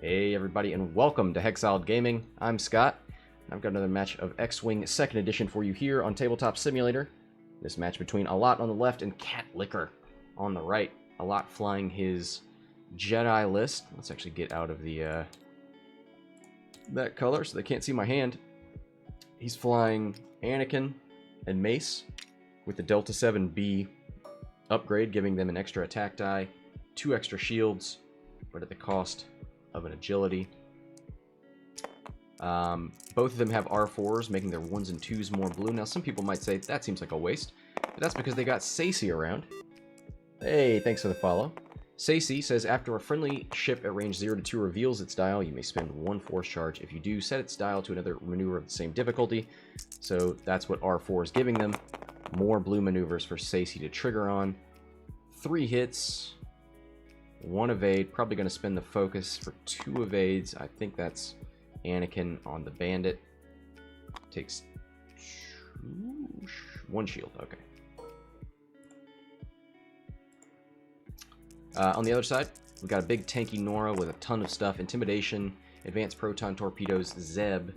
Hey everybody, and welcome to Hexiled Gaming. I'm Scott, and I've got another match of X-Wing 2nd Edition for you here on Tabletop Simulator. This match between Allot on the left and Cat Licker on the right. Allot flying his Jedi list. Let's actually get out of the that color so they can't see my hand. He's flying Anakin and Mace with the Delta 7B upgrade, giving them an extra attack die, 2 extra shields, but at the cost of an agility. Both of them have R4s, making their 1s and 2s more blue. Now, some people might say that seems like a waste, but that's because they got Saesee around. Hey, thanks for the follow. Saesee says, after a friendly ship at range 0 to 2 reveals its dial, you may spend 1 force charge. If you do, set its dial to another maneuver of the same difficulty. So that's what R4 is giving them. More blue maneuvers for Saesee to trigger on. 3 hits. 1 evade, probably going to spend the focus for 2 evades. I think that's Anakin on the Bandit. Takes 1 shield, okay. On the other side, we've got a big tanky Norra with a ton of stuff. Intimidation, advanced proton torpedoes, Zeb,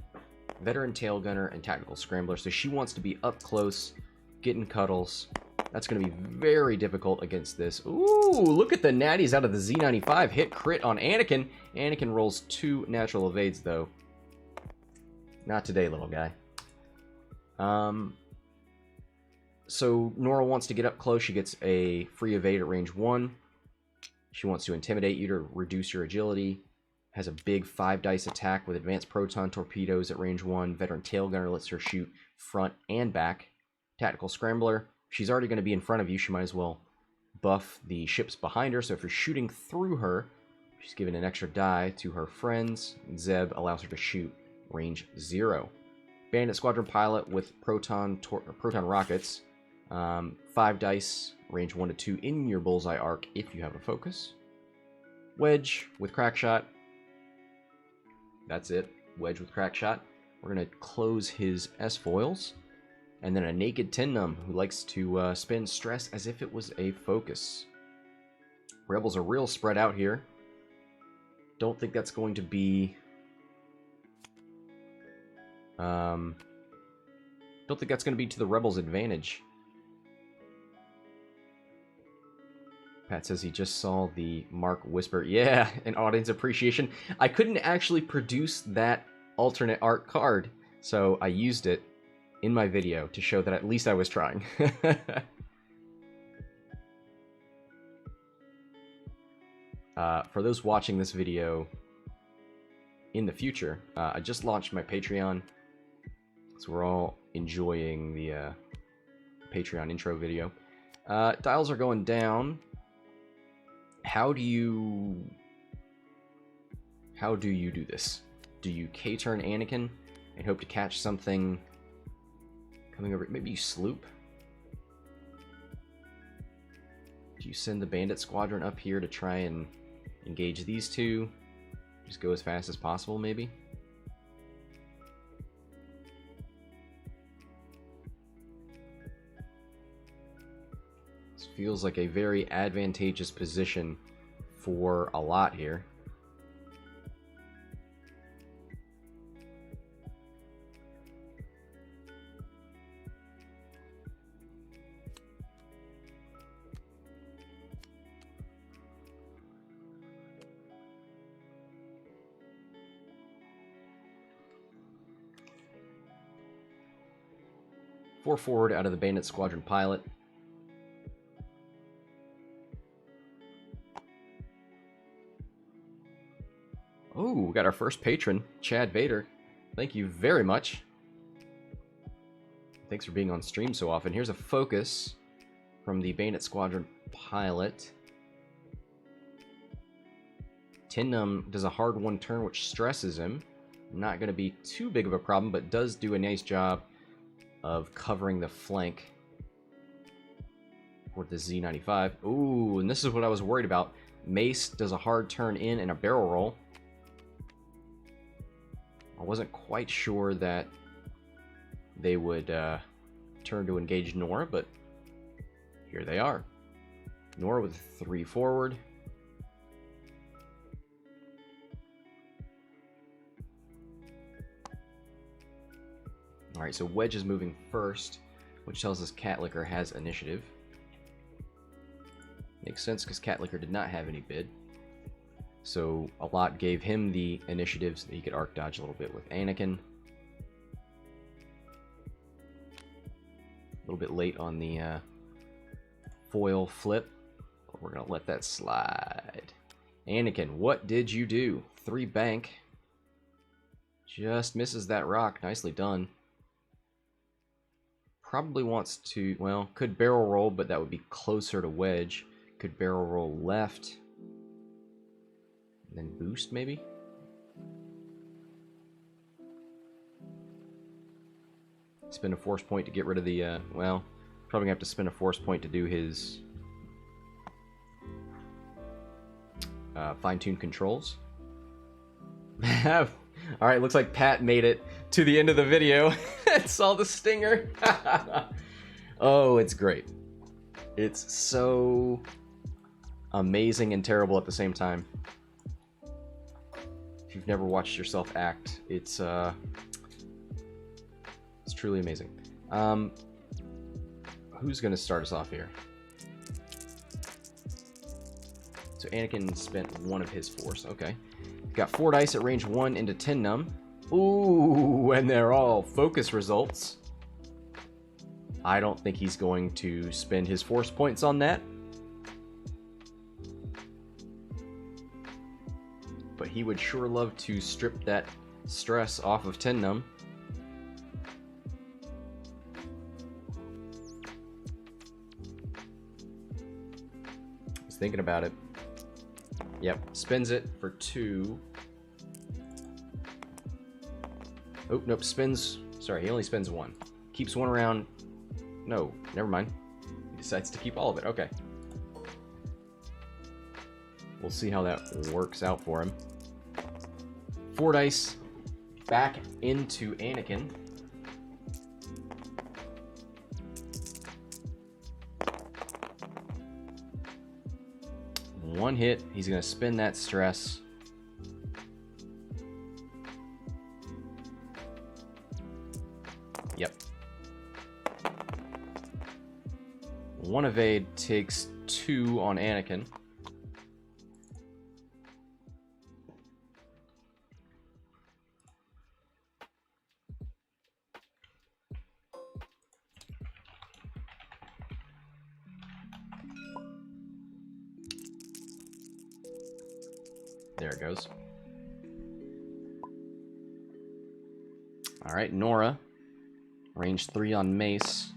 veteran tail gunner, and tactical scrambler. So she wants to be up close, getting cuddles. That's going to be very difficult against this. Ooh, look at the natties out of the Z95. Hit crit on Anakin. Anakin rolls 2 natural evades, though. Not today, little guy. So Norra wants to get up close. She gets a free evade at range 1. She wants to intimidate you to reduce your agility. Has a big 5 dice attack with advanced proton torpedoes at range 1. Veteran tail gunner lets her shoot front and back. Tactical scrambler. She's already going to be in front of you. She might as well buff the ships behind her. So if you're shooting through her, she's given an extra die to her friends. Zeb allows her to shoot range 0. Bandit Squadron pilot with proton rockets. 5 dice, range 1 to 2 in your bullseye arc if you have a focus. Wedge with crack shot. That's it. Wedge with crack shot. We're going to close his S-foils. And then a naked Numb who likes to spend stress as if it was a focus. Rebels are real spread out here. Don't think that's going to be... don't think that's going to be to the Rebels' advantage. Pat says he just saw the Mark Whisper. Yeah, an audience appreciation. I couldn't actually produce that alternate art card, so I used it in my video to show that at least I was trying. For those watching this video in the future, I just launched my Patreon, so we're all enjoying the Patreon intro video. Dials are going down. How do you do this? Do you K-turn Anakin and hope to catch something coming over? Maybe you sloop? Do you send the Bandit Squadron up here to try and engage these two? Just go as fast as possible, maybe? This feels like a very advantageous position for Allot here. Four forward out of the Bandit Squadron pilot. Oh, we got our first patron, Chad Vader. Thank you very much. Thanks for being on stream so often. Here's a focus from the Bandit Squadron pilot. Numb does a hard 1 turn, which stresses him. Not going to be too big of a problem, but does do a nice job of covering the flank for the Z95. Ooh, and this is what I was worried about. Mace does a hard turn in and a barrel roll. I wasn't quite sure that they would turn to engage Norra, but here they are. Norra with 3 forward. Alright, so Wedge is moving first, which tells us Catlicker has initiative. Makes sense, because Catlicker did not have any bid. So Allot gave him the initiative so that he could arc dodge a little bit with Anakin. A little bit late on the foil flip, but we're going to let that slide. Anakin, what did you do? 3 bank. Just misses that rock. Nicely done. Probably wants to, well, could barrel roll, but that would be closer to Wedge. Could barrel roll left. And then boost, maybe? Spend a force point to get rid of the, well, probably gonna have to spend a force point to do his fine-tune controls. Alright, looks like Pat made it to the end of the video and saw the stinger. Oh, it's great. It's so amazing and terrible at the same time. If you've never watched yourself act, it's truly amazing. Who's gonna start us off here? So Anakin spent 1 of his force. Okay. Got 4 dice at range 1 into 10 Numb. Ooh, and they're all focus results. I don't think he's going to spend his force points on that. But he would sure love to strip that stress off of 10 Numb. He's thinking about it. Yep, spins it for 2. Oh, nope, spins. Sorry, he only spends 1. Keeps 1 around. No, never mind. He decides to keep all of it. Okay. We'll see how that works out for him. 4 dice back into Anakin. One hit. He's going to spin that stress. Yep. 1 evade takes 2 on Anakin. There it goes. Alright, Norra. Range 3 on Mace.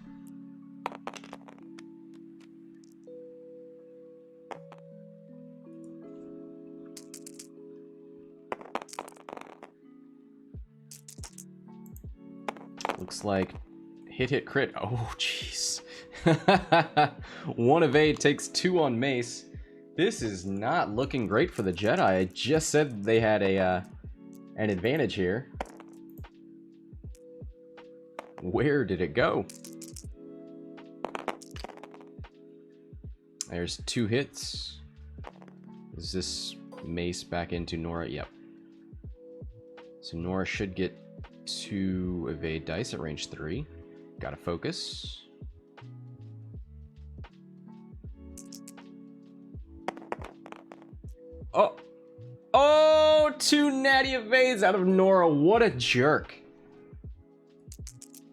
Looks like hit crit. Oh, jeez. 1 evade takes 2 on Mace. This is not looking great for the Jedi. I just said they had an advantage here. Where did it go? There's 2 hits. Is this Mace back into Norra? Yep. So Norra should get 2 evade dice at range 3. Gotta focus. Oh! Oh! 2 natty evades out of Norra. What a jerk.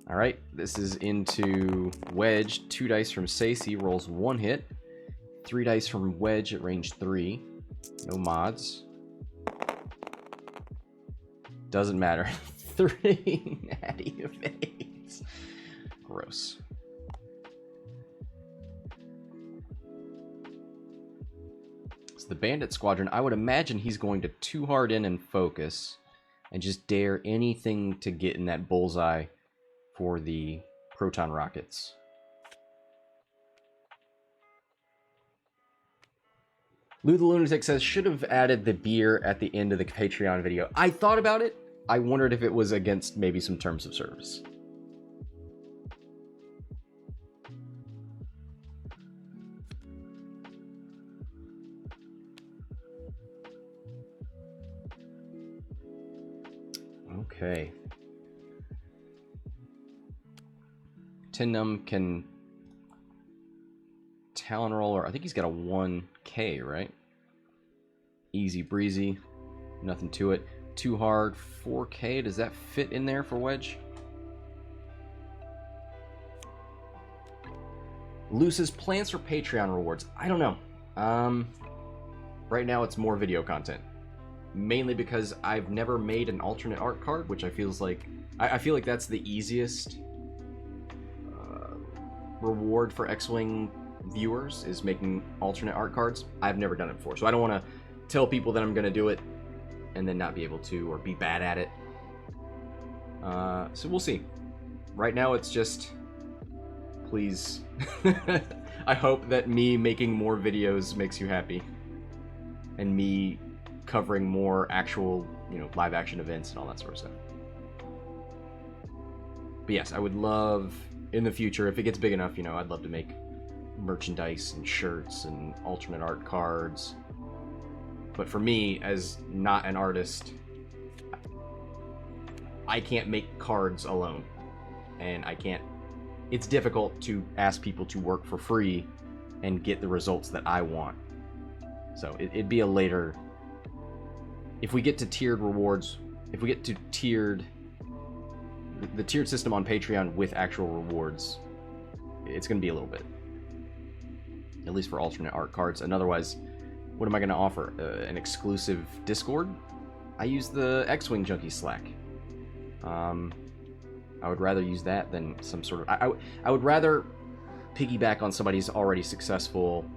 Alright, this is into Wedge. 2 dice from Saesee, rolls 1 hit. 3 dice from Wedge at range 3. No mods. Doesn't matter. 3 natty evades. Gross. So the Bandit Squadron, I would imagine he's going to too hard in and focus and just dare anything to get in that bullseye for the proton rockets. Lou the Lunatic says, should have added the beer at the end of the Patreon video. I thought about it. I wondered if it was against maybe some terms of service. Okay. Numb can Talon Roller. I think he's got a 1K, right? Easy breezy. Nothing to it. Too hard. 4K. Does that fit in there for Wedge? Luce's plans for Patreon rewards. I don't know. Right now it's more video content. Mainly because I've never made an alternate art card, which I feel like that's the easiest reward for X-Wing viewers, is making alternate art cards. I've never done it before, so I don't want to tell people that I'm going to do it and then not be able to, or be bad at it. So we'll see. Right now it's just, please. I hope that me making more videos makes you happy, and me covering more actual, live action events and all that sort of stuff. But yes, I would love, in the future, if it gets big enough, I'd love to make merchandise and shirts and alternate art cards. But for me, as not an artist, I can't make cards alone. And it's difficult to ask people to work for free and get the results that I want. So it'd be a later... If we get to tiered rewards, if we get to the tiered system on Patreon with actual rewards, it's going to be a little bit. At least for alternate art cards. And otherwise, what am I going to offer? An exclusive Discord? I use the X-Wing Junkie Slack. I would rather use that than some sort of... I would rather piggyback on somebody's already successful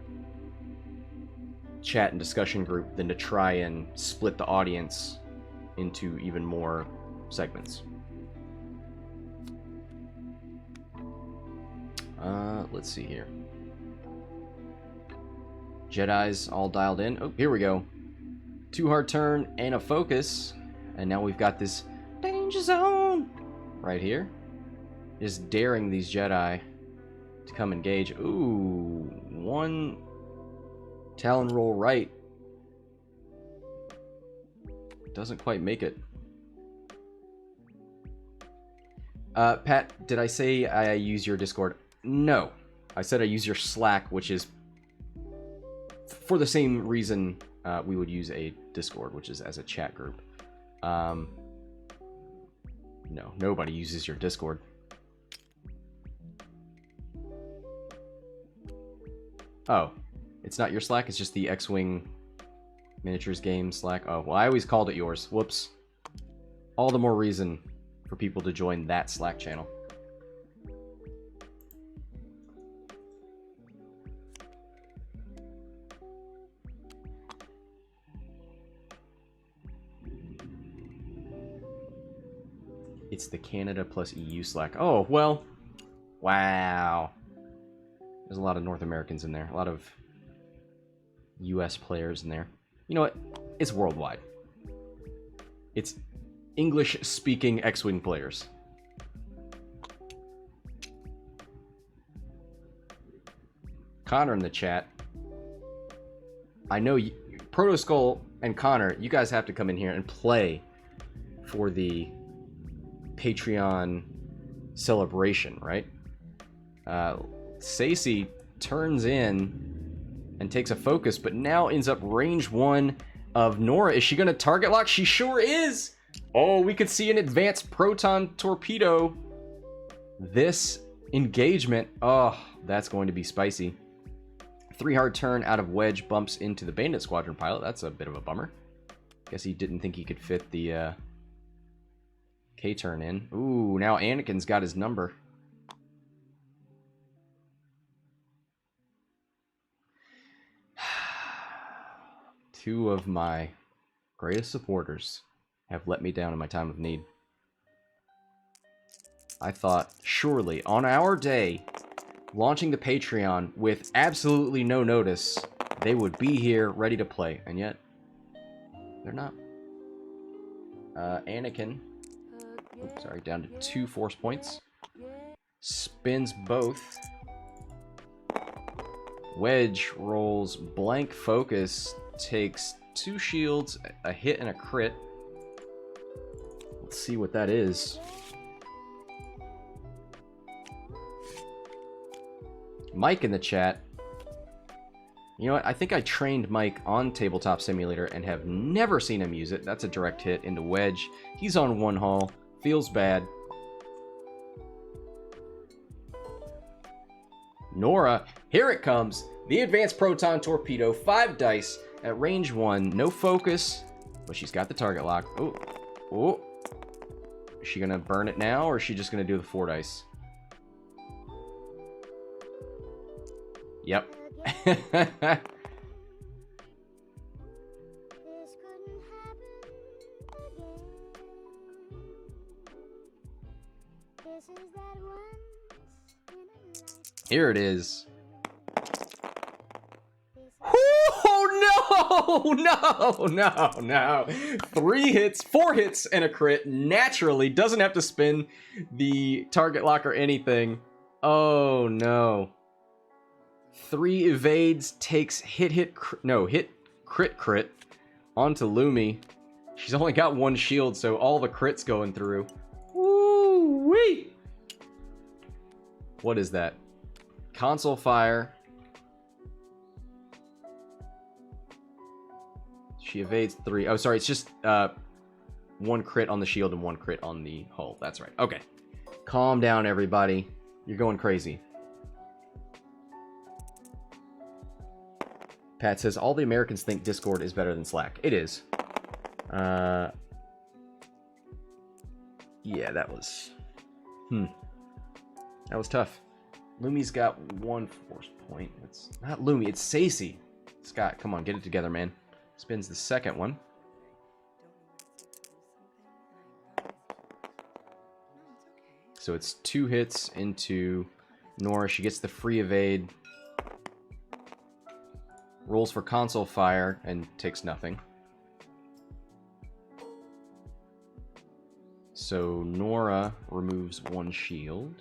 chat and discussion group than to try and split the audience into even more segments. Let's see here. Jedi's all dialed in. Oh, here we go. 2 hard turn and a focus. And now we've got this danger zone right here. Just daring these Jedi to come engage. Ooh, 1 Talon roll right. Doesn't quite make it. Pat, did I say I use your Discord? No. I said I use your Slack, which is for the same reason we would use a Discord, which is as a chat group. No, nobody uses your Discord. Oh, it's not your Slack, it's just the X-Wing Miniatures game Slack. Oh, well, I always called it yours. Whoops. All the more reason for people to join that Slack channel. It's the Canada plus EU Slack. Oh, well. Wow. There's a lot of North Americans in there. A lot of US players in there. You know what? It's worldwide. It's English-speaking X-Wing players. Connor in the chat. I know you, Proto Skull and Connor, you guys have to come in here and play for the Patreon celebration, right? Saesee turns in and takes a focus, but now ends up range 1 of Norra. Is she going to target lock? She sure is! Oh, we could see an advanced proton torpedo. This engagement, oh, that's going to be spicy. 3 hard turn out of Wedge bumps into the Bandit Squadron pilot. That's a bit of a bummer. Guess he didn't think he could fit the K-turn in. Ooh, now Anakin's got his number. Two of my greatest supporters have let me down in my time of need. I thought, surely, on our day, launching the Patreon with absolutely no notice, they would be here ready to play, and yet, they're not. Anakin, oops, sorry, down to 2 force points. Spins both. Wedge rolls blank focus, takes 2 shields, a hit and a crit. Let's see what that is. Mike in the chat. You know what? I think I trained Mike on Tabletop Simulator and have never seen him use it. That's a direct hit into Wedge. He's on 1 hull. Feels bad. Norra, here it comes. The Advanced Proton Torpedo, 5 dice at range 1. No focus, but she's got the target lock. Oh, oh. Is she going to burn it now, or is she just going to do the 4 dice? Yep. Here it is. Oh no! 3 hits, 4 hits, and a crit. Naturally, doesn't have to spin the target lock or anything. Oh no. 3 evades, takes hit, crit onto Lumi. She's only got 1 shield, so all the crits going through. Woo-wee! What is that? Console fire. She evades 3. Oh, sorry, it's just 1 crit on the shield and 1 crit on the hull. That's right. Okay. Calm down, everybody. You're going crazy. Pat says, all the Americans think Discord is better than Slack. It is. Yeah, that was... That was tough. Lumi's got 1 force point. It's not Lumi, it's Saesee. Scott, come on, get it together, man. Spins the second one. So it's 2 hits into Norra. She gets the free evade. Rolls for console fire and takes nothing. So Norra removes 1 shield.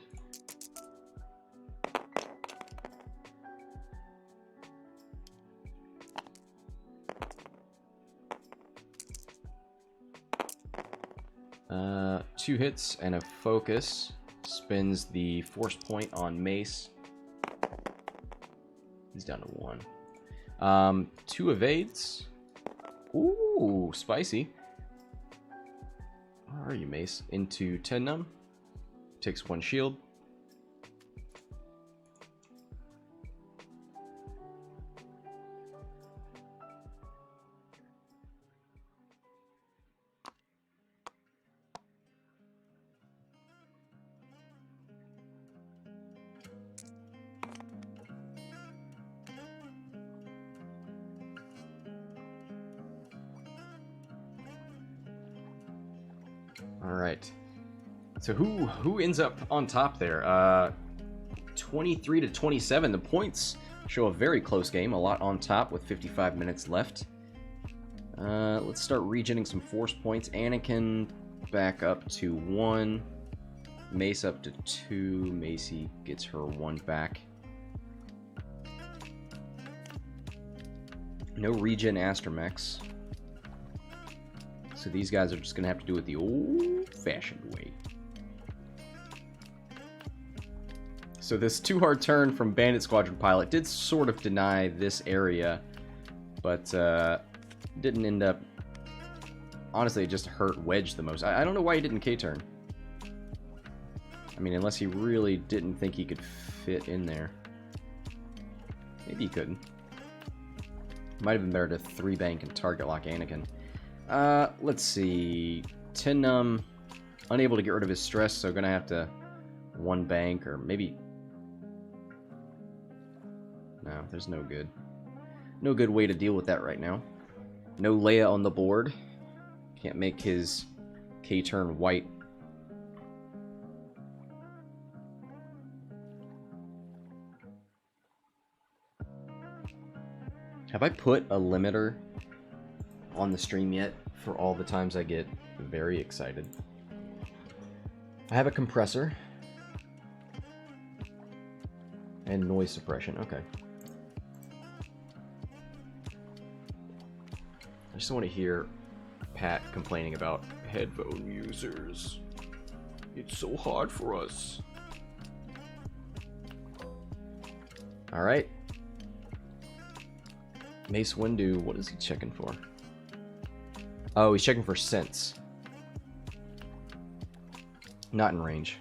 Two hits and a focus. Spins the force point on Mace. He's down to 1. 2 evades. Ooh, spicy. Where are you, Mace? Into 10 Numb. Takes 1 shield. Alright. So who ends up on top there? 23 to 27. The points show a very close game. Allot on top with 55 minutes left. Let's start regenerating some force points. Anakin back up to 1. Mace up to 2. Macy gets her 1 back. No regen astromechs. So these guys are just going to have to do it the old-fashioned way. So this too hard turn from Bandit Squadron pilot did sort of deny this area, but didn't end up... Honestly, it just hurt Wedge the most. I don't know why he didn't K-turn. I mean, unless he really didn't think he could fit in there. Maybe he couldn't. Might have been better to 3-bank and target lock Anakin. Let's see. 10 Numb, unable to get rid of his stress, so gonna have to 1-bank, or maybe... No, there's no good. No good way to deal with that right now. No Leia on the board. Can't make his K-turn white. Have I put a limiter on the stream yet for all the times I get very excited? I have a compressor and noise suppression. Okay. I just want to hear Pat complaining about headphone users. It's so hard for us. Alright. Mace Windu, what is he checking for? Oh, he's checking for sense. Not in range.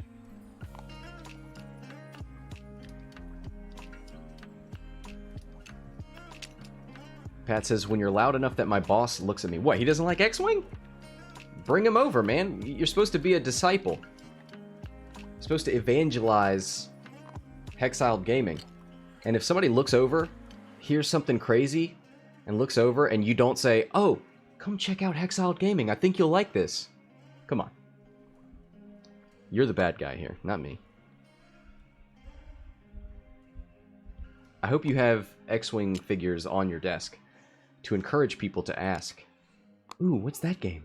Pat says, when you're loud enough that my boss looks at me. What, he doesn't like X-Wing? Bring him over, man. You're supposed to be a disciple. You're supposed to evangelize Hexiled Gaming. And if somebody looks over, hears something crazy, and looks over, and you don't say, oh, come check out Hexiled Gaming. I think you'll like this. Come on. You're the bad guy here, not me. I hope you have X-Wing figures on your desk to encourage people to ask. Ooh, what's that game?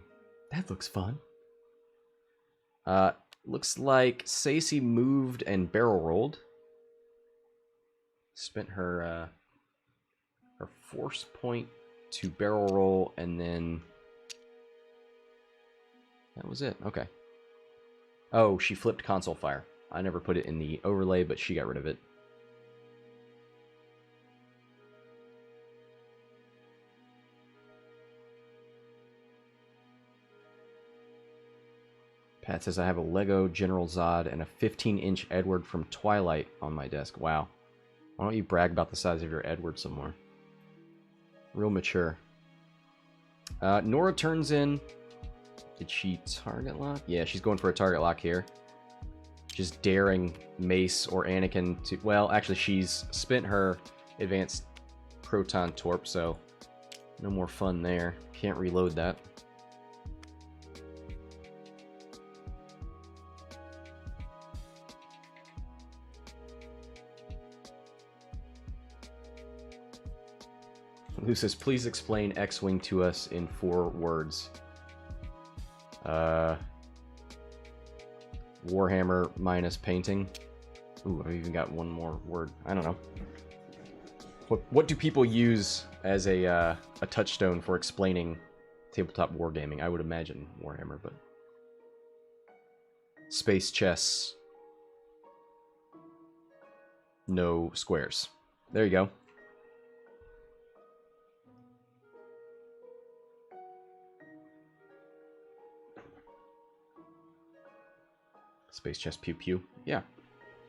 That looks fun. Looks like Saesee moved and barrel rolled. Spent her her force point to barrel roll, and then that was it. Okay. Oh, she flipped console fire. I never put it in the overlay, but she got rid of it. Pat says, I have a Lego General Zod and a 15-inch Edward from Twilight on my desk. Wow. Why don't you brag about the size of your Edward some more? Real mature. Norra turns in. Did she target lock? Yeah, she's going for a target lock here. Just daring Mace or Anakin to... Well, actually, she's spent her advanced proton torp, so no more fun there. Can't reload that. Lou says, please explain X-Wing to us in 4 words. Warhammer minus painting. Ooh, I've even got one more word. I don't know. What do people use as a touchstone for explaining tabletop wargaming? I would imagine Warhammer, but... Space chess. No squares. There you go. Space chest pew pew. Yeah.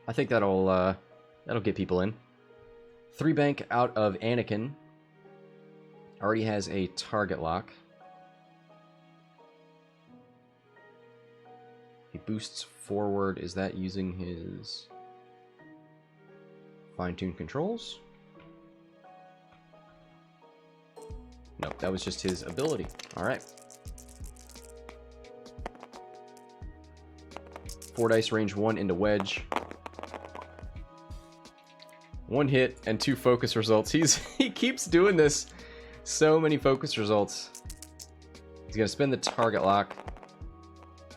I think that'll get people in. 3 bank out of Anakin. Already has a target lock. He boosts forward. Is that using his fine-tuned controls? Nope, that was just his ability. Alright. 4 dice, range 1 into Wedge. 1 hit and 2 focus results. He keeps doing this. So many focus results. He's gonna spend the target lock.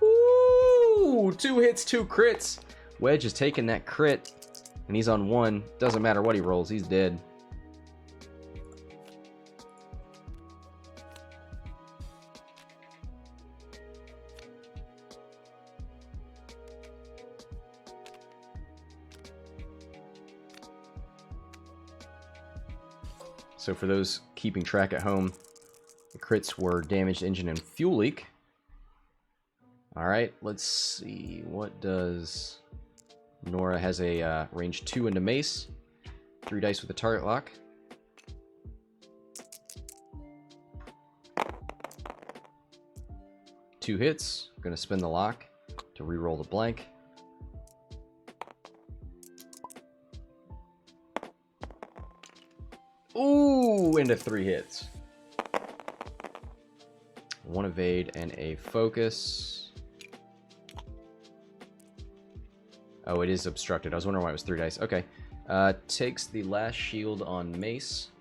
Ooh, 2 hits, 2 crits. Wedge is taking that crit, and he's on 1. Doesn't matter what he rolls, he's dead. So for those keeping track at home, the crits were damaged engine and fuel leak. Alright, let's see. What does... Norra has a range 2 into Mace. 3 dice with a target lock. Two hits. Gonna spin the lock to re-roll the blank. Ooh, into 3 hits. 1 evade and a focus. Oh, it is obstructed. I was wondering why it was 3 dice. Okay. Takes the last shield on Mace.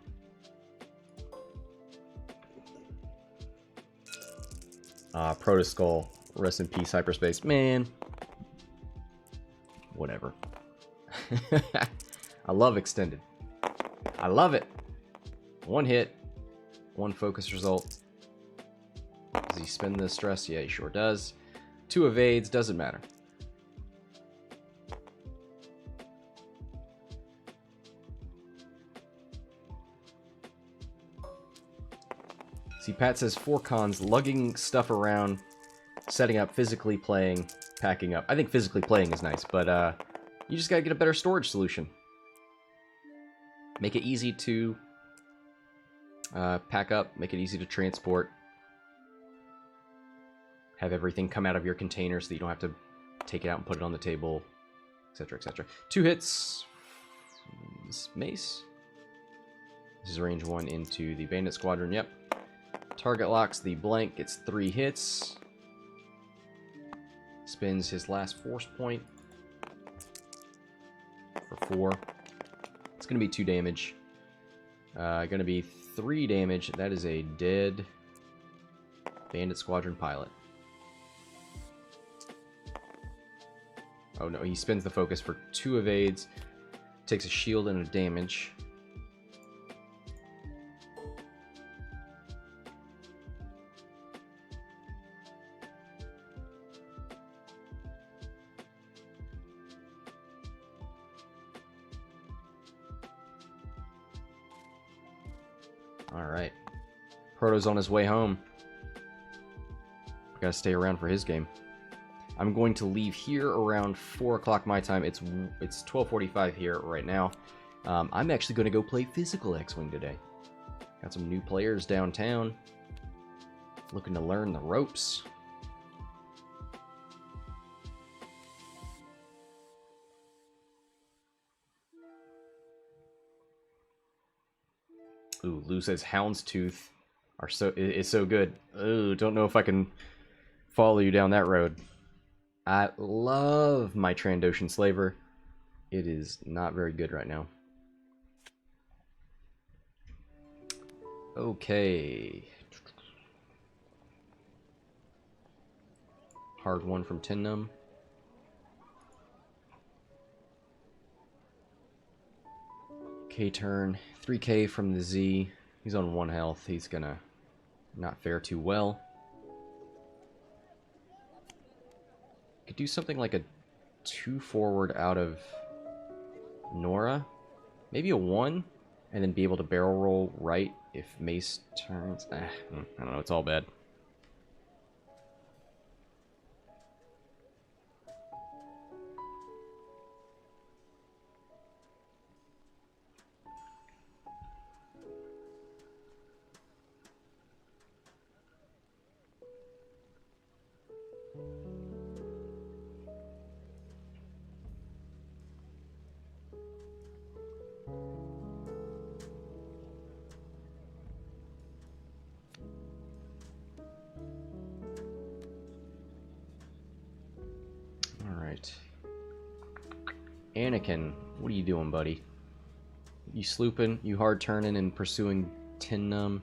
Protoskull. Rest in peace, hyperspace. Man. Whatever. I love extended. I love it. 1 hit. 1 focus result. Does he spend the stress? Yeah, he sure does. 2 evades. Doesn't matter. See, Pat says 4 cons, lugging stuff around, setting up, physically playing, packing up. I think physically playing is nice, but you just gotta get a better storage solution. Make it easy to pack up, make it easy to transport. Have everything come out of your container so that you don't have to take it out and put it on the table, etc., etc. 2 hits. Mace. This is range 1 into the Bandit Squadron, yep. Target locks the blank, gets 3 hits. Spends his last force point for 4. It's going to be 2 damage. Going to be 3 damage. That is a dead Bandit Squadron pilot. Oh no, he spends the focus for 2 evades. Takes a shield and a damage. Alright. Proto's on his way home. Gotta stay around for his game. I'm going to leave here around 4 o'clock my time. It's 12:45 here right now. I'm actually going to go play physical X-Wing today. Got some new players downtown. Looking to learn the ropes. Ooh, Lou says Houndstooth is so good. Ooh, don't know if I can follow you down that road. I love my Trandoshan Slaver. It is not very good right now. Okay. Hard 1 from Numb. K-turn. 3k from the Z. He's on 1 health. He's gonna not fare too well. Could do something like a 2 forward out of Norra. Maybe a 1, and then be able to barrel roll right if Mace turns. I don't know, it's all bad. Anakin, what are you doing, buddy? You slooping? You hard turning and pursuing Numb?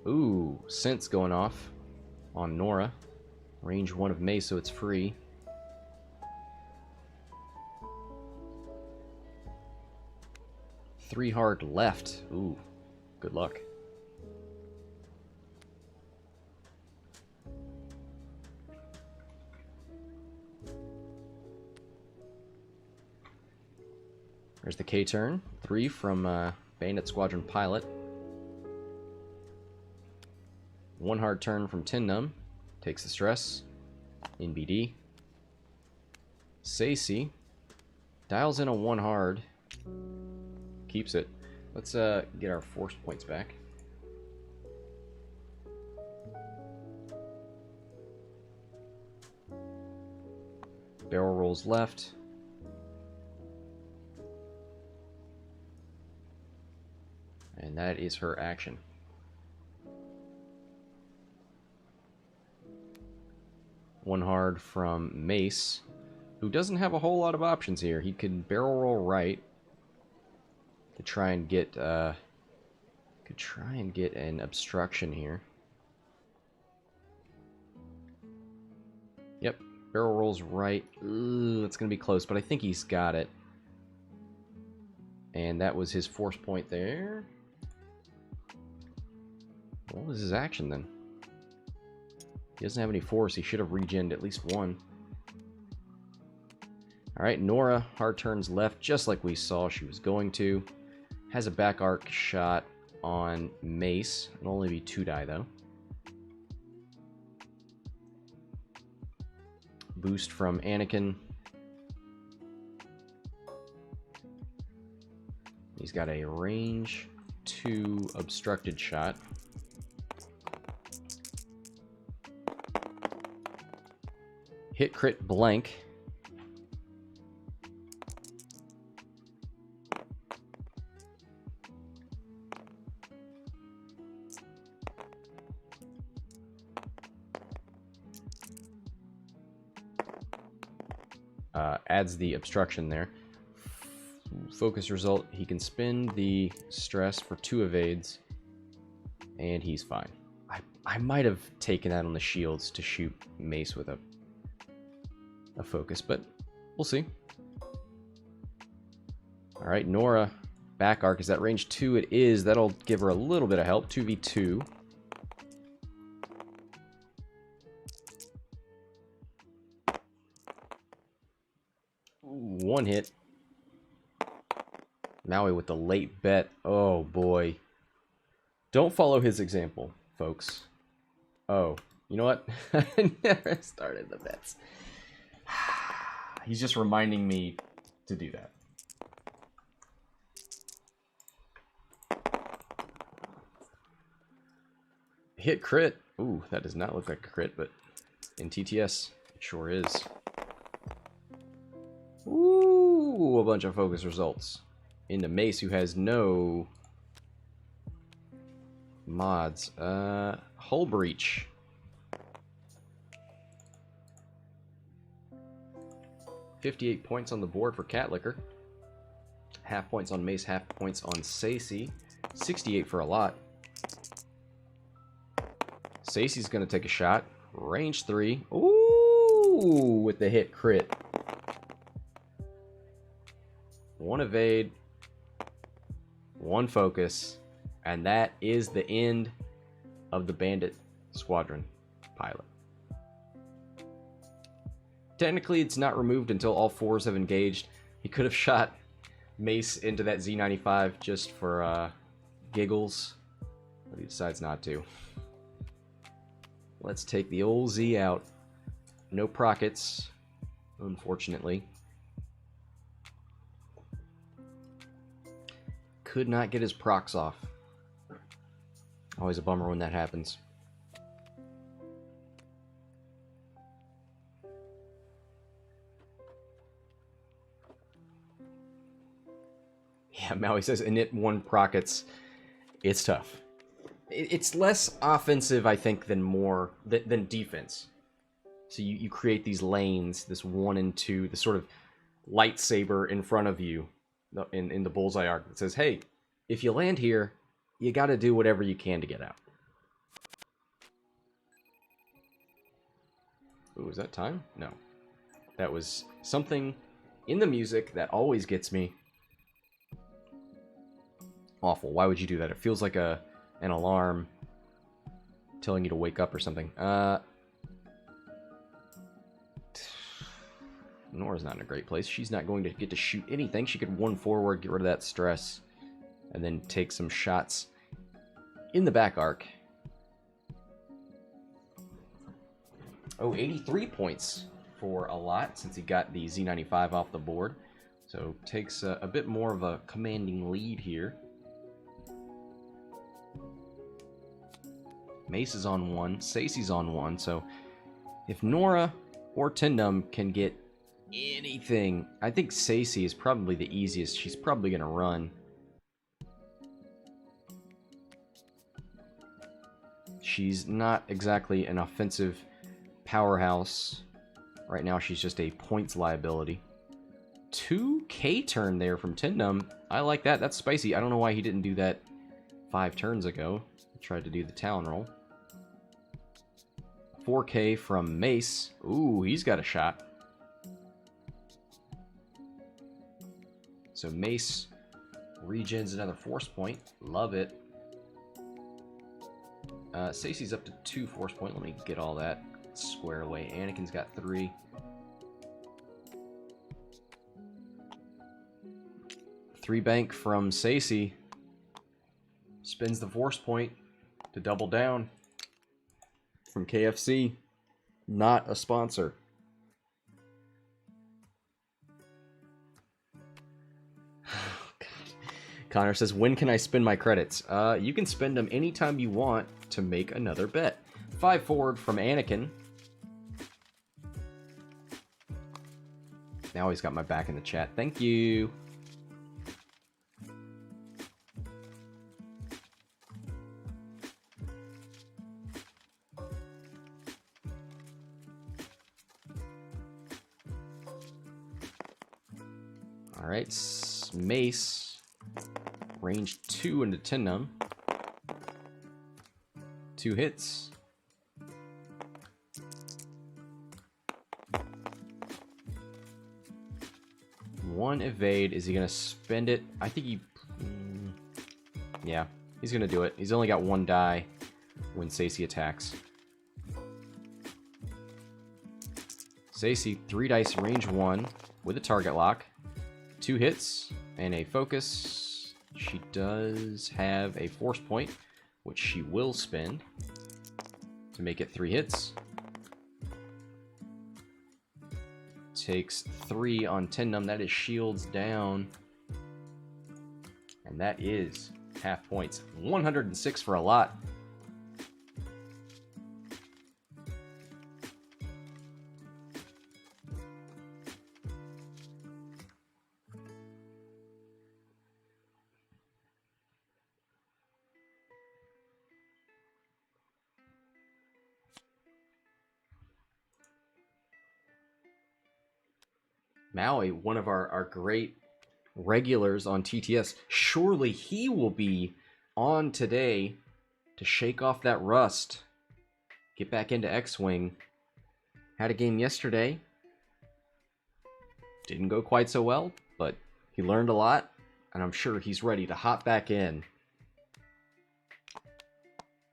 Ooh, Sense going off on Norra. Range 1 of Mace, so it's free. Three hard left. Ooh, good luck. There's the K-turn. 3 from Bandit Squadron Pilot. 1 hard turn from Numb. Takes the stress. In BD. Saesee. Dials in a 1 hard. Keeps it. Let's get our force points back. Barrel rolls left. And that is her action. One hard from Mace, who doesn't have a whole lot of options here. He could barrel roll right to try and get an obstruction here. Yep, barrel rolls right. Ooh, it's gonna be close, but I think he's got it. And that was his force point there. What was his action then? He doesn't have any force. He should have regened at least 1. Alright, Norra hard turns left just like we saw she was going to. Has a back arc shot on Mace. It'll only be 2 die though. Boost from Anakin. He's got a range 2 obstructed shot. Hit crit blank. Adds the obstruction there. Focus result, he can spend the stress for 2 evades, and he's fine. I might have taken that on the shields to shoot Mace with a focus, but we'll see. Alright, Norra, back arc, is that range 2? It is. That'll give her a little bit of help. 2v2. One hit. Maui with the late bet. Oh boy. Don't follow his example, folks. Oh, you know what? I never started the bets. He's just reminding me to do that. Hit crit. Ooh, that does not look like a crit, but in TTS, it sure is. Ooh, a bunch of focus results. Into Mace, who has no mods. Hull breach. $58 points on the board for Cat Licker. Half points on Mace, half points on Saesee. 68 for Allot. Saesee's gonna take a shot. Range 3. Ooh, with the hit crit. 1 evade. 1 focus. And that is the end of the Bandit Squadron pilot. Technically, it's not removed until all 4s have engaged. He could have shot Mace into that Z95 just for giggles, but he decides not to. Let's take the old Z out. No prockets, unfortunately. Could not get his procs off. Always a bummer when that happens. Yeah, Maui says init 1 prockets. It's tough. It's less offensive, I think, than defense. So you create these lanes, this 1 and 2, this sort of lightsaber in front of you in the bullseye arc that says, hey, if you land here, you got to do whatever you can to get out. Ooh, was that time? No. That was something in the music that always gets me. Awful. Why would you do that? It feels like an alarm telling you to wake up or something. Norra's not in a great place. She's not going to get to shoot anything. She could 1 forward, get rid of that stress, and then take some shots in the back arc. Oh, 83 points for Allot since he got the Z95 off the board. So takes a bit more of a commanding lead here. Mace is on 1, Saesee's on 1, so if Norra or Numb can get anything, I think Saesee is probably the easiest. She's probably going to run. She's not exactly an offensive powerhouse. Right now she's just a points liability. 2K turn there from Numb. I like that. That's spicy. I don't know why he didn't do that 5 turns ago. He tried to do the Talon roll. 4K from Mace. Ooh, he's got a shot. So Mace regens another force point. Love it. Saesee's up to 2 force point. Let me get all that squared away. Anakin's got 3. 3 bank from Saesee. Spends the force point to double down. From KFC. Not a sponsor. Connor says, when can I spend my credits? You can spend them anytime you want to make another bet. 5 forward from Anakin. Now he's got my back in the chat. Thank you. All right, Mace, range 2 into 10 Numb. 2 hits. One evade. Is he going to spend it? I think he... yeah, he's going to do it. He's only got 1 die when Saesee attacks. Saesee, 3 dice, range 1 with a target lock. 2 hits and a focus. She does have a force point, which she will spend to make it 3 hits. Takes 3 on 10 Numb. That is shields down. And that is half points. 106 for Allot. Maui, one of our great regulars on TTS, surely he will be on today to shake off that rust, get back into X-Wing. Had a game yesterday. Didn't go quite so well, but he learned a lot, and I'm sure he's ready to hop back in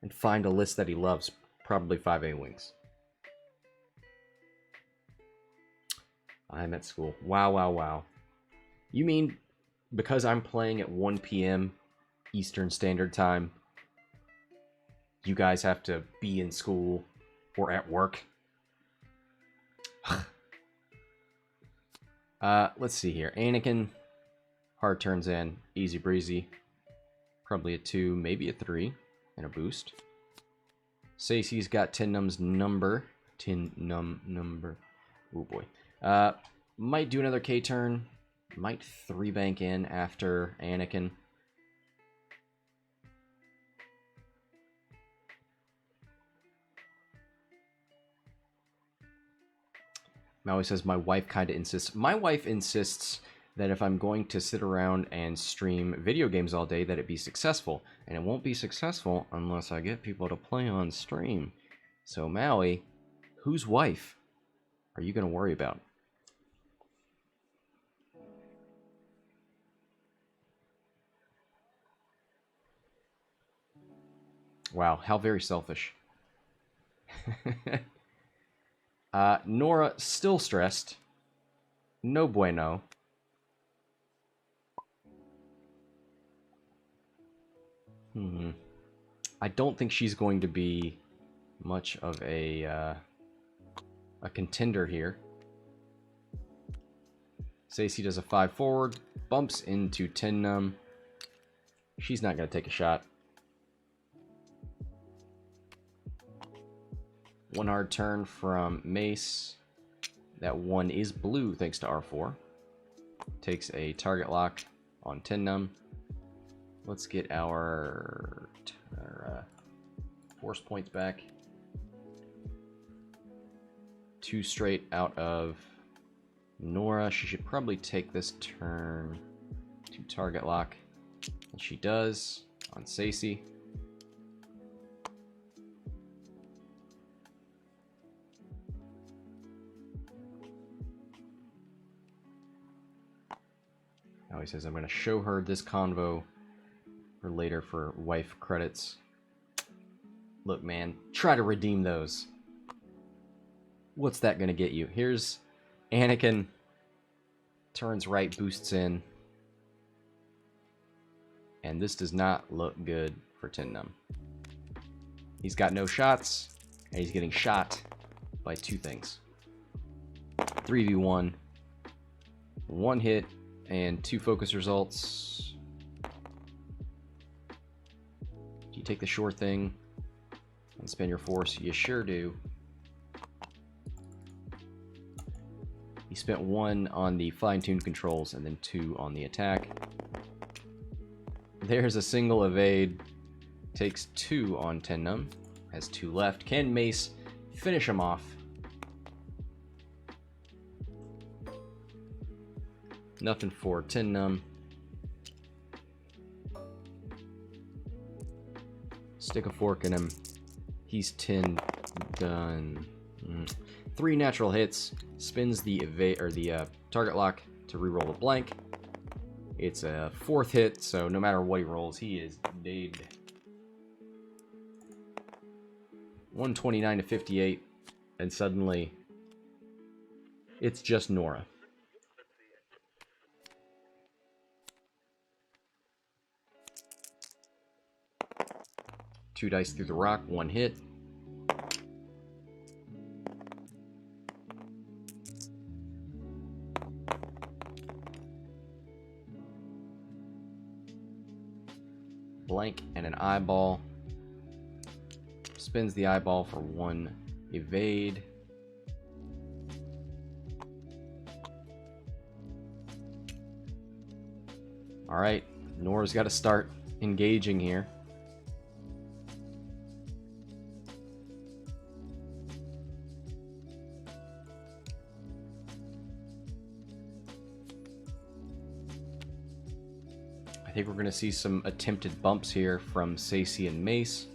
and find a list that he loves, probably 5A wings. I'm at school. Wow, wow, wow. You mean because I'm playing at 1 p.m. Eastern Standard Time, you guys have to be in school or at work? Let's see here. Anakin, hard turns in, easy breezy. Probably a 2, maybe a 3, and a boost. Saesee's got 10 Numb's number. 10 number. Oh boy. Might do another K-turn. Might 3 bank in after Anakin. Maui says, my wife kind of insists. My wife insists that if I'm going to sit around and stream video games all day, that it be successful. And it won't be successful unless I get people to play on stream. So, Maui, whose wife are you going to worry about? Wow, how very selfish. Norra still stressed. No bueno. I don't think she's going to be much of a contender here. Saesee does a 5 forward, bumps into 10 Numb. She's not going to take a shot. 1 hard turn from Mace. That 1 is blue thanks to R4. Takes a target lock on 10 Numb. Let's get our force points back. 2 straight out of Norra. She should probably take this turn to target lock. And she does on Saesee. Now he says, I'm going to show her this convo for later for wife credits. Look, man, try to redeem those. What's that going to get you? Here's Anakin. Turns right, boosts in. And this does not look good for Tiin Numb. He's got no shots, and he's getting shot by two things. 3v1, one hit, and two focus results. Do you take the sure thing and spend your force? You sure do. He spent one on the fine-tuned controls and then two on the attack. There's a single evade. Takes two on Tiin Numb. Has two left. Can Mace finish him off? Nothing for Tiin Numb. Stick a fork in him. He's Tiin done. Three natural hits. Spins the evade or the target lock to reroll a blank. It's a fourth hit, so no matter what he rolls, he is dead. 129 to 58, and suddenly it's just Norra. Two dice through the rock, one hit. Blank and an eyeball. Spins the eyeball for one evade. Alright, Norra's got to start engaging here. I think we're going to see some attempted bumps here from Saesee and Mace.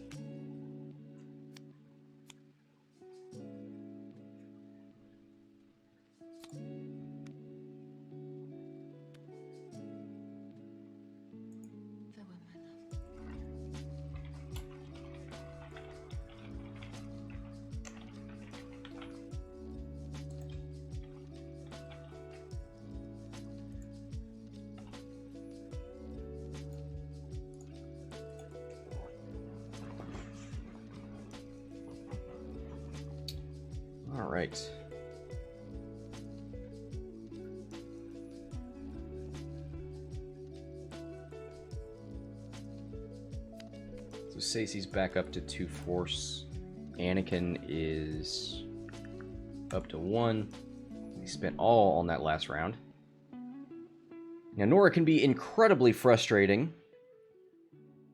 All right. So Saesee's back up to 2 force. Anakin is up to 1. He spent all on that last round. Now Norra can be incredibly frustrating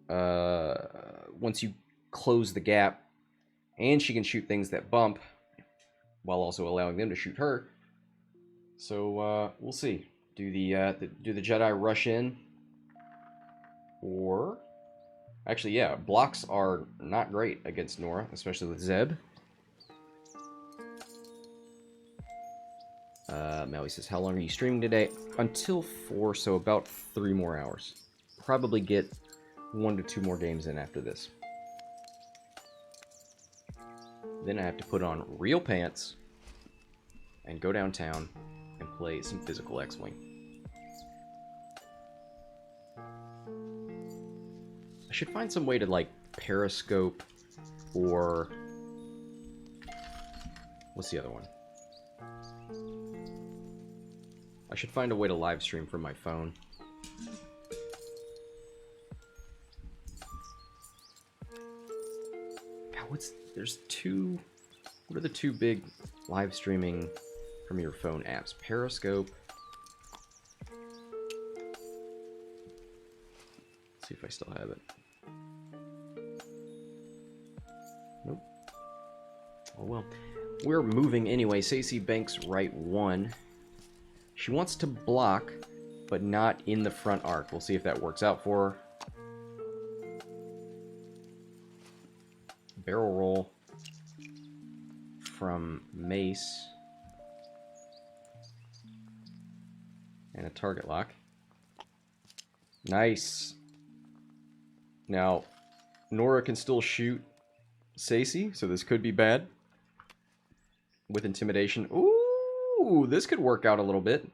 once you close the gap, and she can shoot things that bump while also allowing them to shoot her. So we'll see. Do the Jedi rush in, or actually, yeah, blocks are not great against Norra, especially with Zeb. Melly says, how long are you streaming today? Until 4, so about 3 more hours. Probably get 1 to 2 more games in after this. Then I have to put on real pants and go downtown and play some physical X-Wing. I should find some way to, like, periscope or... what's the other one? I should find a way to live stream from my phone. God, there's 2... what are the 2 big live streaming from your phone apps? Periscope. Let's see if I still have it. Nope. Oh well. We're moving anyway. Saesee banks right 1. She wants to block, but not in the front arc. We'll see if that works out for her. Barrel roll from Mace. And a target lock. Nice. Now, Norra can still shoot Saesee, so this could be bad. With intimidation. Ooh, this could work out a little bit.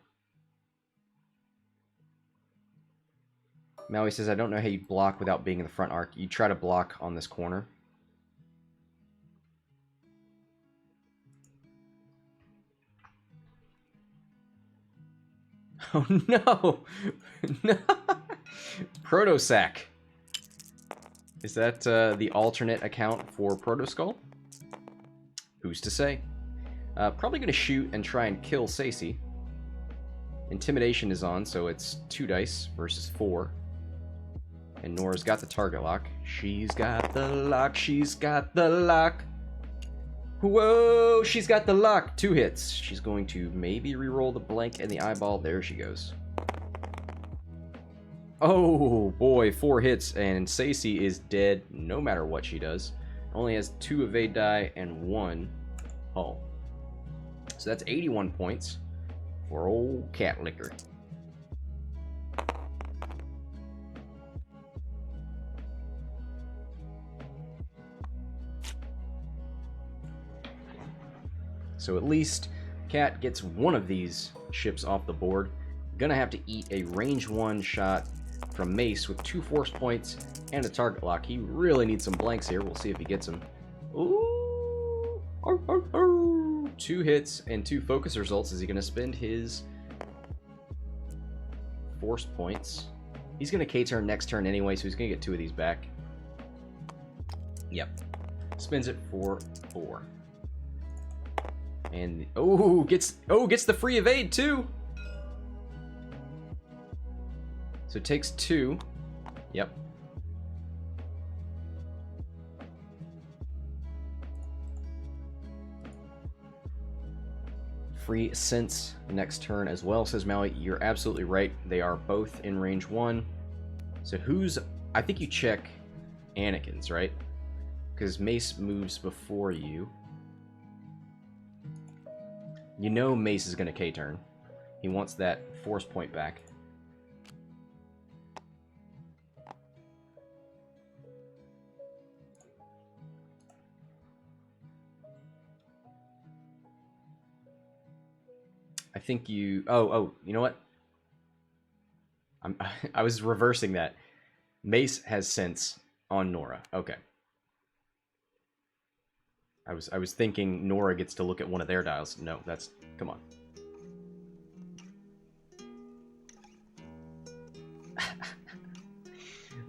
Maui says, I don't know how you block without being in the front arc. You try to block on this corner. Oh no! No! Protosac. Is that the alternate account for Protoskull? Who's to say? Probably going to shoot and try and kill Saesee. Intimidation is on, so it's 2 dice versus 4. And Norra's got the target lock. She's got the lock, she's got the lock. Whoa, she's got the lock. 2 hits. She's going to maybe re-roll the blank and the eyeball. There she goes. Oh boy, 4 hits, and Saesee is dead no matter what she does. Only has 2 evade die and 1 hull. So that's 81 points for old cat liquor. So at least Cat gets one of these ships off the board. Gonna have to eat a range 1 shot from Mace with 2 force points and a target lock. He really needs some blanks here. We'll see if he gets them. Ooh! 2 hits and 2 focus results. Is he gonna spend his force points? He's gonna K-turn next turn anyway, so he's gonna get 2 of these back. Yep. Spends it for 4. And gets the free evade too. So it takes 2. Yep. Free sense next turn as well, says Maui. You're absolutely right. They are both in range 1. So who's... I think you check Anakin's, right? Because Mace moves before you. You know Mace is going to K-turn. He wants that force point back. I think you... Oh, you know what? I was reversing that. Mace has sense on Norra. Okay. I was thinking Norra gets to look at one of their dials. No, that's... Come on.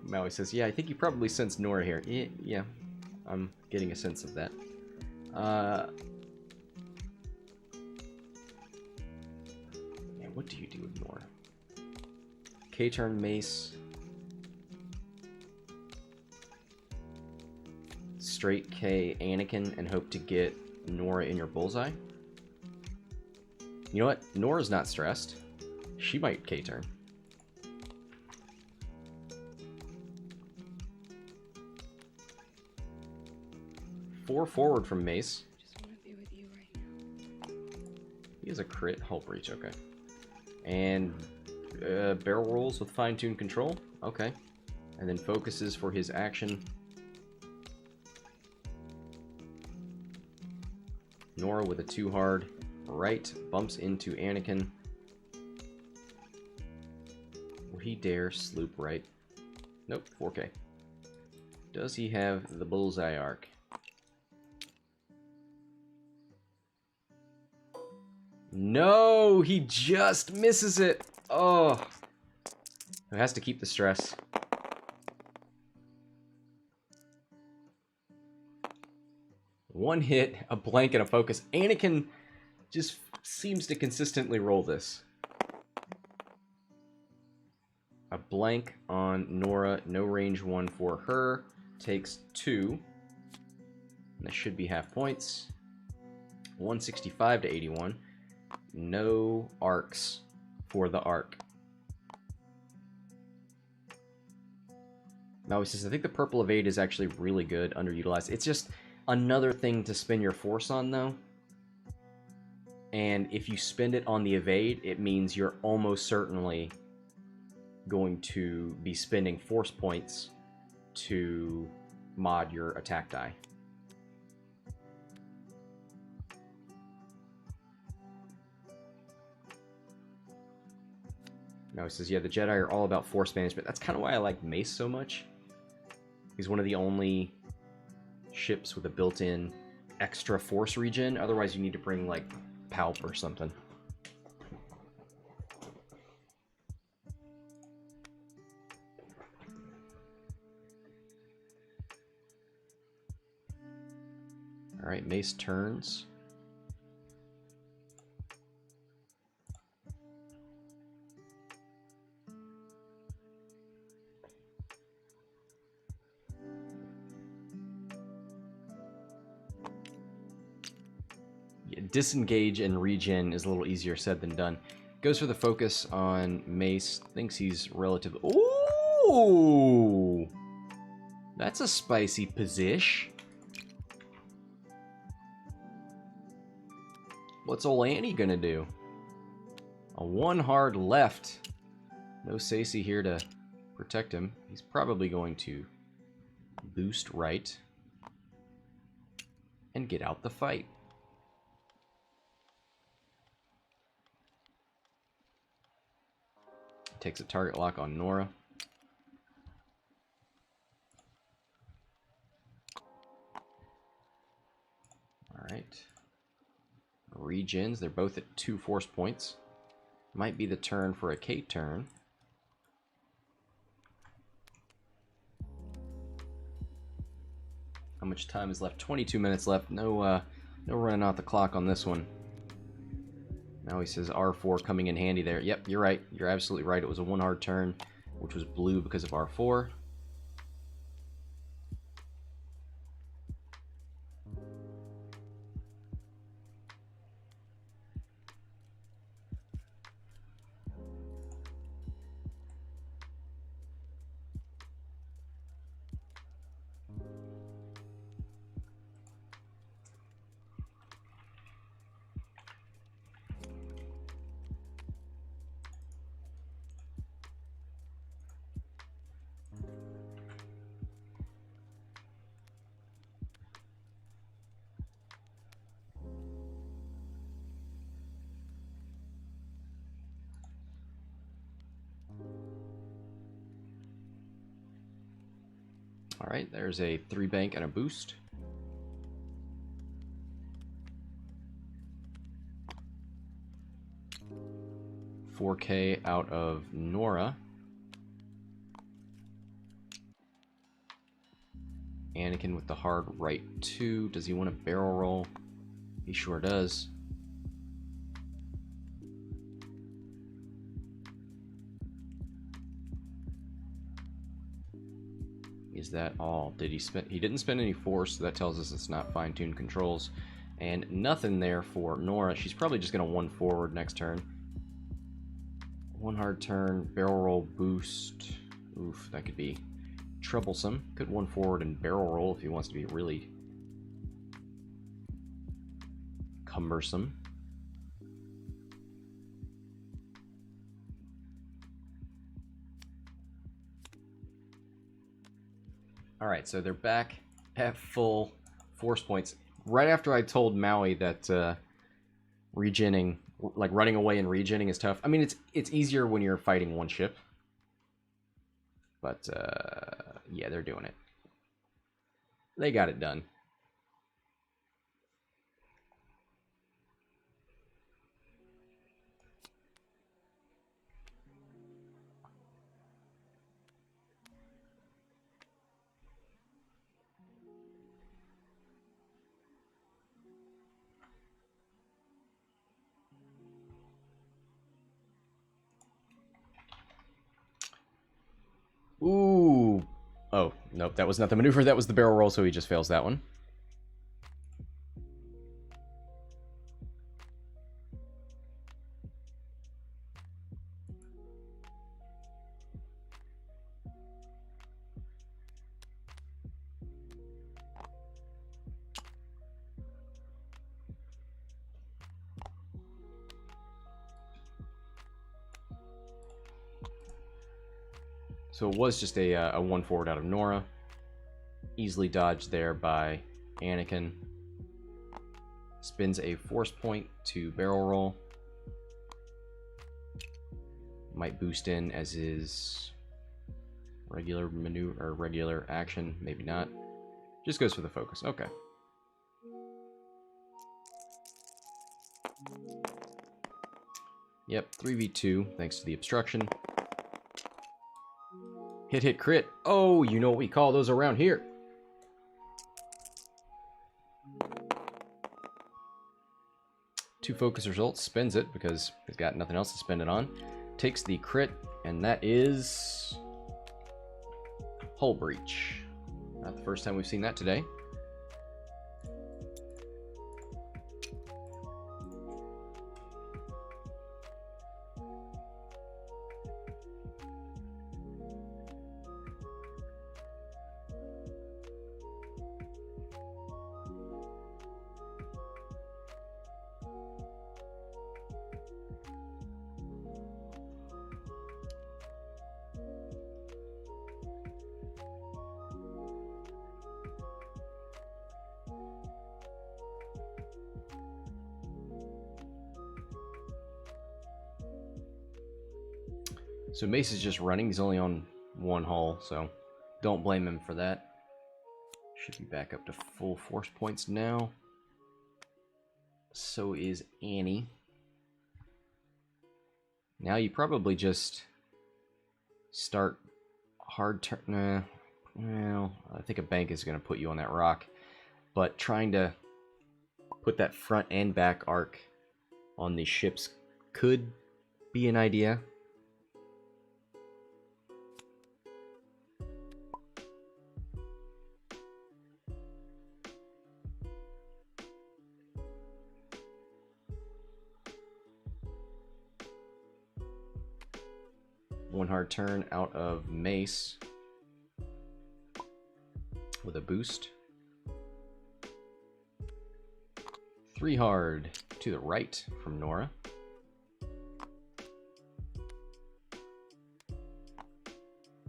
Maui says, yeah, I think you probably sense Norra here. Yeah, I'm getting a sense of that. Yeah, what do you do with Norra? K-turn Mace. Straight K Anakin and hope to get Norra in your bullseye. You know what? Norra's not stressed. She might K-turn. Four forward from Mace. Just want to be with you right now. He has a crit hull breach, okay. And barrel rolls with fine-tuned control, okay. And then focuses for his action. Norra with a 2 hard right, bumps into Anakin. Will he dare sloop right? Nope, 4K. Does he have the bullseye arc? No, he just misses it. Oh, he has to keep the stress. One hit, a blank, and a focus. Anakin just seems to consistently roll this. A blank on Norra, no range 1 for her. Takes 2. And that should be half points. 165 to 81. No arcs for the arc. Maui says, I think the purple evade is actually really good, underutilized. It's just another thing to spend your force on, though. And if you spend it on the evade, it means you're almost certainly going to be spending force points to mod your attack die. No, he says, yeah, the Jedi are all about force management. That's kind of why I like Mace so much. He's one of the only ships with a built-in extra force regen. Otherwise, you need to bring, like, Palp or something. Alright, Mace turns. Disengage and regen is a little easier said than done. Goes for the focus on Mace. Thinks he's relative. Ooh! That's a spicy position. What's old Annie gonna do? A one hard left. No Saesee here to protect him. He's probably going to boost right and get out the fight. Takes a target lock on Norra. Alright. Regens. They're both at 2 force points. Might be the turn for a Kate turn. How much time is left? 22 minutes left. No running out the clock on this one. Now he says R4 coming in handy there. Yep, you're right. You're absolutely right. It was a one hard turn, which was blue because of R4. Alright, there's a 3 bank and a boost. $4K out of Norra. Anakin with the hard right 2. Does he want to barrel roll? He sure does. Is that all? Did he spend? He didn't spend any force, so that tells us it's not fine-tuned controls. And nothing there for Norra. She's probably just going to 1 forward next turn. 1 hard turn, barrel roll, boost. Oof, that could be troublesome. Could 1 forward and barrel roll if he wants to be really cumbersome. Alright, so they're back at full force points. Right after I told Maui that regenning, like running away and regenning is tough. I mean, it's easier when you're fighting one ship. But, yeah, they're doing it. They got it done. Ooh. Oh, nope, that was not the maneuver. That was the barrel roll, so he just fails that one. So it was just a 1 forward out of Norra. Easily dodged there by Anakin. Spins a force point to barrel roll. Might boost in as his regular maneuver or regular action. Maybe not. Just goes for the focus. Okay. Yep, 3v2 thanks to the obstruction. Hit, crit. Oh, you know what we call those around here. Two focus results, spends it because he's got nothing else to spend it on. Takes the crit, and that is hull breach. Not the first time we've seen that today. So Mace is just running. He's only on one hull, so don't blame him for that. Should be back up to full force points now. So is Annie. Now you probably just start hard turn. Nah, well, I think a bank is going to put you on that rock, but trying to put that front and back arc on these ships could be an idea. One hard turn out of Mace with a boost. 3 hard to the right from Norra.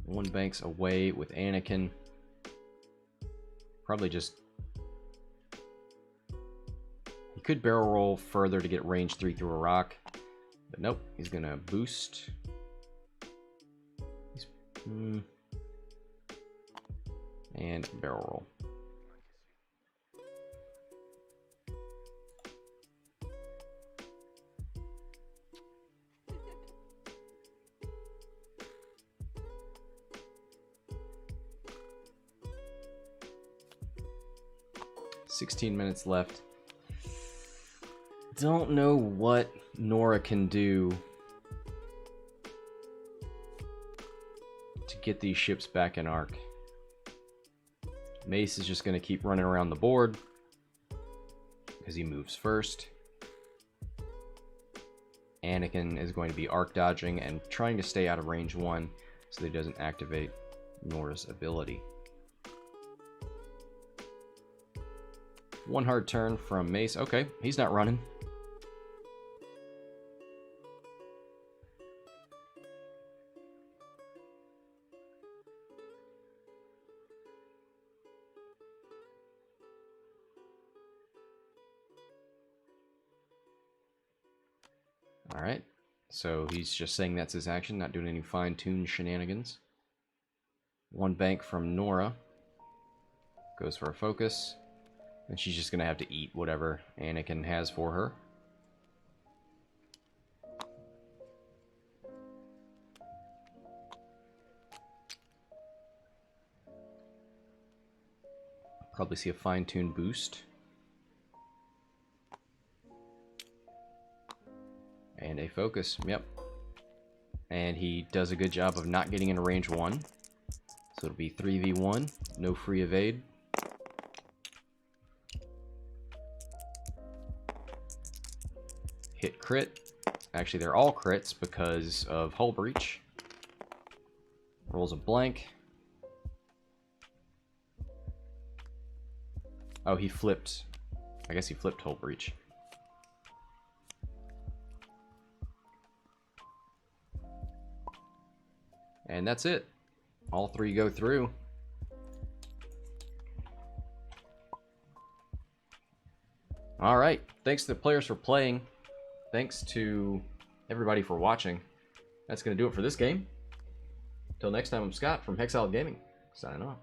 One banks away with Anakin. Probably just... He could barrel roll further to get range 3 through a rock. But nope, he's going to boost. And barrel roll. $16 minutes left. Don't know what Norra can do to get these ships back in arc. Mace is just going to keep running around the board because he moves first. Anakin is going to be arc dodging and trying to stay out of range 1 so that he doesn't activate Norra's ability. One hard turn from Mace. Okay, he's not running. Alright, so he's just saying that's his action, not doing any fine-tuned shenanigans. One bank from Norra. Goes for a focus. And she's just going to have to eat whatever Anakin has for her. Probably see a fine-tuned boost. And a focus, yep. And he does a good job of not getting into range 1. So it'll be 3v1, no free evade. Hit crit. Actually, they're all crits because of hull breach. Rolls a blank. Oh, he flipped. I guess he flipped hull breach. And that's it. All 3 go through. Alright, thanks to the players for playing. Thanks to everybody for watching. That's going to do it for this game. Till next time, I'm Scott from Hexile Gaming, signing off.